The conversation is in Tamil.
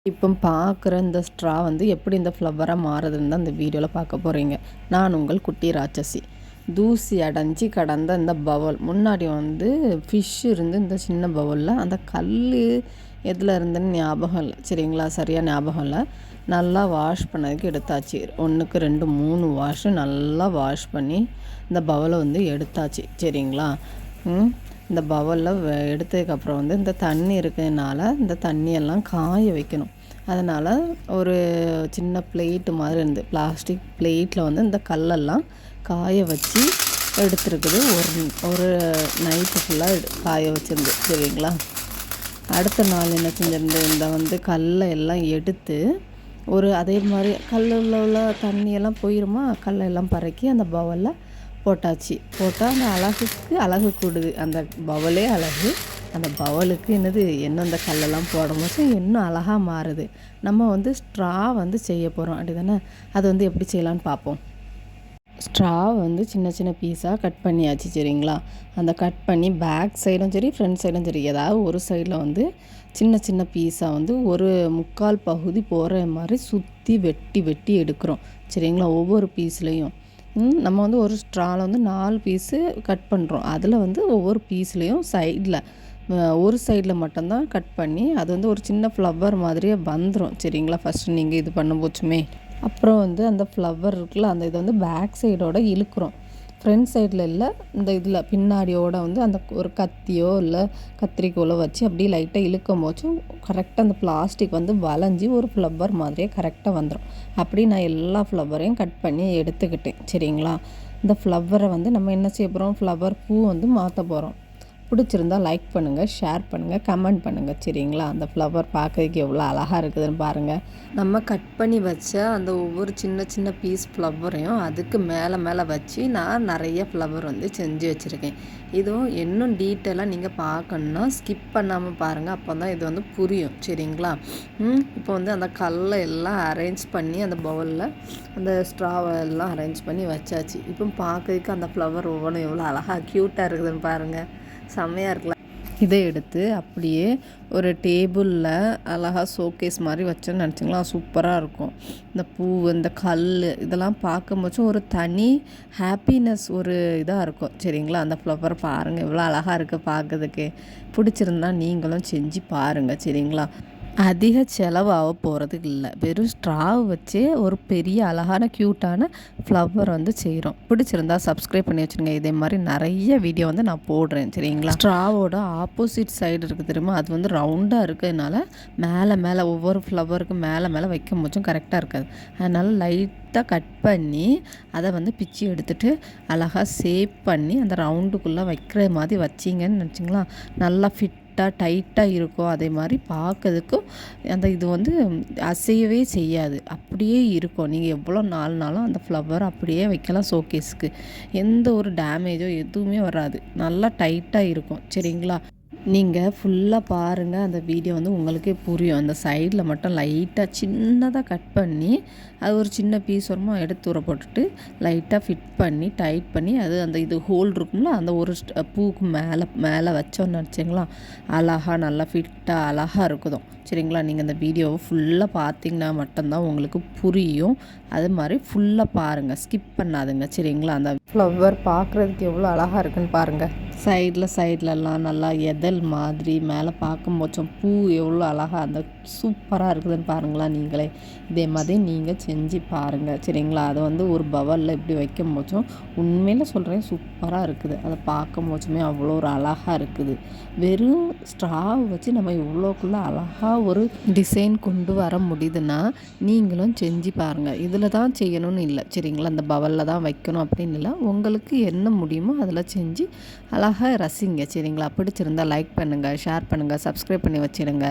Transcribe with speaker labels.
Speaker 1: இப்போ பார்க்குற இந்த ஸ்ட்ரா வந்து எப்படி இந்த ஃப்ளவராக மாறுதுன்னு தான் இந்த வீடியோவில் பார்க்க போகிறீங்க. நான் உங்கள் குட்டி ராட்சசி. தூசி அடைஞ்சி கடந்த இந்த பவுல் முன்னாடி வந்து ஃபிஷ் இருந்து இந்த சின்ன பவுலில் அந்த கல் எதில் இருந்துன்னு ஞாபகம் இல்லை, சரிங்களா? சரியாக ஞாபகம் இல்லை. நல்லா வாஷ் பண்ணதுக்கு எடுத்தாச்சு. 1க்கு 2 3 வாஷு நல்லா வாஷ் பண்ணி இந்த பவுலை வந்து எடுத்தாச்சு, சரிங்களா? இந்த பவுலில் எடுத்ததுக்கப்புறம் வந்து இந்த தண்ணி இருக்கிறதுனால இந்த தண்ணியெல்லாம் காய வைக்கணும். அதனால் ஒரு சின்ன பிளேட்டு மாதிரி இருந்து பிளாஸ்டிக் பிளேட்டில் வந்து இந்த கல்லெல்லாம் காய வச்சு எடுத்துருக்குது. ஒரு நைட்டு ஃபுல்லாக காய வச்சுருந்து, சரிங்களா? அடுத்த நாள் என்ன செஞ்சிருந்து இந்த வந்து கல்லை எல்லாம் எடுத்து அதே மாதிரி கல்லில் உள்ள தண்ணியெல்லாம் போயிடுமா, கல்லெல்லாம் பறக்கி அந்த பவுலில் போட்டாச்சு. போட்டால் அந்த அழகுக்கு அழகு கூடுது. அந்த பவுலே அழகு, அந்த பவுலுக்கு இன்னும் அந்த கல்லெல்லாம் போடும்போது இன்னும் அழகாக மாறுது. நம்ம வந்து ஸ்ட்ரா வந்து செய்ய போகிறோம், அப்படி தானே? அது வந்து எப்படி செய்யலான்னு பார்ப்போம். ஸ்ட்ரா வந்து சின்ன சின்ன பீஸாக கட் பண்ணியாச்சு, சரிங்களா? அந்த கட் பண்ணி பேக் சைடும் சரி ஃப்ரண்ட் சைடும் சரி ஏதாவது ஒரு சைடில் வந்து சின்ன சின்ன பீஸாக வந்து ஒரு 3/4 பகுதி போகிற மாதிரி சுற்றி வெட்டி வெட்டி எடுக்கிறோம், சரிங்களா? ஒவ்வொரு பீஸ்லேயும் நம்ம வந்து ஒரு ஸ்ட்ராவில் வந்து 4 பீஸு கட் பண்ணுறோம். அதில் வந்து ஒவ்வொரு பீஸ்லேயும் சைடில் ஒரு சைடில் மட்டும்தான் கட் பண்ணி அது வந்து ஒரு சின்ன ஃப்ளவர் மாதிரியே வந்துடும், சரிங்களா? ஃபஸ்ட்டு நீங்கள் இது பண்ண போச்சுமே. அப்புறம் வந்து அந்த ஃப்ளவர் இருக்குல்ல, அந்த இதை வந்து பேக் சைடோட இழுக்கிறோம். ஃப்ரண்ட் சைடில் இல்லை, இந்த இதில் பின்னாடியோட வந்து அந்த ஒரு கத்தியோ இல்லை கத்திரிக்கோலோ வச்சு அப்படியே லைட்டாக இழுக்கும் போச்சும் கரெக்டாக அந்த பிளாஸ்டிக் வந்து வளைஞ்சி ஒரு ஃப்ளவர் மாதிரியே கரெக்டாக வந்துடும். அப்படி நான் எல்லா ஃப்ளவரையும் கட் பண்ணி எடுத்துக்கிட்டேன், சரிங்களா? இந்த ஃப்ளவரை வந்து நம்ம என்ன செய்ய போகிறோம், ஃப்ளவர் பூ வந்து மாற்ற போகிறோம். பிடிச்சிருந்தால் லைக் பண்ணுங்கள், ஷேர் பண்ணுங்கள், கமெண்ட் பண்ணுங்கள், சரிங்களா? அந்த ஃப்ளவர் பார்க்கறதுக்கு எவ்வளோ அழகாக இருக்குதுன்னு பாருங்கள். நம்ம கட் பண்ணி வச்ச அந்த ஒவ்வொரு சின்ன சின்ன பீஸ் ஃப்ளவரையும் அதுக்கு மேலே வச்சு நான் நிறைய ஃப்ளவர் வந்து செஞ்சு வச்சுருக்கேன். இதுவும் இன்னும் டீட்டெயிலாக நீங்கள் பார்க்கணுன்னா ஸ்கிப் பண்ணாமல் பாருங்கள், அப்போ தான் இது வந்து புரியும், சரிங்களா? இப்போ வந்து அந்த கல்லை எல்லாம் அரேஞ்ச் பண்ணி அந்த பவுலில் அந்த ஸ்ட்ராவை எல்லாம் அரேஞ்ச் பண்ணி வச்சாச்சு. இப்போ பார்க்கறதுக்கு அந்த ஃப்ளவர் ஒவ்வொன்றும் எவ்வளோ அழகாக க்யூட்டாக இருக்குதுன்னு பாருங்கள், செம்மையாக இருக்கலாம். இதை எடுத்து அப்படியே ஒரு டேபிளில் அழகாக ஷோகேஸ் மாதிரி வச்சோன்னு நினச்சிங்களா, சூப்பராக இருக்கும். இந்த பூ இந்த கல் இதெல்லாம் பார்க்கும்போது ஒரு தனி ஹாப்பினஸ் ஒரு இதாக இருக்கும், சரிங்களா? அந்த ஃப்ளவர் பாருங்கள் எவ்வளோ அழகாக இருக்குது பார்க்கறதுக்கு. பிடிச்சிருந்தா நீங்களும் செஞ்சு பாருங்கள், சரிங்களா? அதிக செலவாக போகிறதுக்கு இல்லை, வெறும் ஸ்ட்ராவை வச்சே ஒரு பெரிய அழகான க்யூட்டான ஃப்ளவர் வந்து செய்கிறோம். பிடிச்சிருந்தா சப்ஸ்கிரைப் பண்ணி வச்சுருங்க. இதே மாதிரி நிறைய வீடியோ வந்து நான் போடுறேன், சரிங்களா? ஸ்ட்ராவோட ஆப்போசிட் சைடு இருக்குது தெரியுமா, அது வந்து ரவுண்டாக இருக்கிறதுனால மேலே ஒவ்வொரு ஃப்ளவருக்கும் மேலே வைக்கும் போதும் கரெக்டாக இருக்காது. அதனால் லைட்டாக கட் பண்ணி அதை வந்து பிச்சு எடுத்துகிட்டு அழகாக ஷேப் பண்ணி அந்த ரவுண்டுக்குள்ளே வைக்கிற மாதிரி வச்சிங்கன்னு நினச்சிங்களா, நல்லா டைட்டாக இருக்கும். அதே மாதிரி பார்க்கறதுக்கும் அந்த இது வந்து அசையவே செய்யாது, அப்படியே இருக்கும். நீங்கள் எவ்வளோ நாள்னாலும் அந்த ஃப்ளவர் அப்படியே வைக்கலாம் ஷோகேஸ்க்கு. எந்த ஒரு டேமேஜோ எதுவுமே வராது, நல்லா டைட்டாக இருக்கும், சரிங்களா? நீங்கள் ஃபுல்லாக பாருங்கள், அந்த வீடியோ வந்து உங்களுக்கே புரியும். அந்த சைடில் மட்டும் லைட்டாக சின்னதாக கட் பண்ணி அது ஒரு சின்ன பீஸ் வருமா எடுத்து ஊற போட்டுட்டு லைட்டாக ஃபிட் பண்ணி டைட் பண்ணி அது அந்த இது ஹோல் இருக்கும்ல, அந்த ஒரு பூவுக்கு மேலே வச்சோன்னு நினச்சிங்களா, அழகாக நல்லா ஃபிட்டாக அழகாக இருக்குதும், சரிங்களா? நீங்கள் அந்த வீடியோவை ஃபுல்லாக பார்த்தீங்கன்னா மட்டும்தான் உங்களுக்கு புரியும். அது மாதிரி ஃபுல்லாக பாருங்கள், ஸ்கிப் பண்ணாதுங்க, சரிங்களா? அந்த ஃப்ளவர் பார்க்குறதுக்கு எவ்வளோ அழகாக இருக்குன்னு பாருங்கள். சைட்லலாம் நல்லா எதல் மாதிரி மேலே பார்க்கும்போது பூ எவ்வளோ அழகாக அந்த சூப்பராக இருக்குதுன்னு பாருங்களா நீங்களே. இதே மாதிரி நீங்கள் செஞ்சு பாருங்கள், சரிங்களா? அதை வந்து ஒரு பவலில் இப்படி வைக்கும் போதும் உண்மையில் சொல்கிறேன் சூப்பராக இருக்குது. அதை பார்க்கும் போதுமே அவ்வளோ ஒரு அழகாக இருக்குது. வெறும் ஸ்ட்ராவை வச்சு நம்ம இவ்வளோக்குள்ளே அழகாக ஒரு டிசைன் கொண்டு வர முடியுதுன்னா நீங்களும் செஞ்சு பாருங்கள். இதில் தான் செய்யணும்னு இல்லை, சரிங்களா? அந்த பவலில் தான் வைக்கணும் அப்படின்னு இல்லை, உங்களுக்கு என்ன முடியுமோ அதில் செஞ்சு அழகாக ரசிங்க, சரிங்களா? பிடிச்சிருந்தால் லைக் பண்ணுங்கள், ஷேர் பண்ணுங்கள், சப்ஸ்கிரைப் பண்ணி வச்சிடுங்க.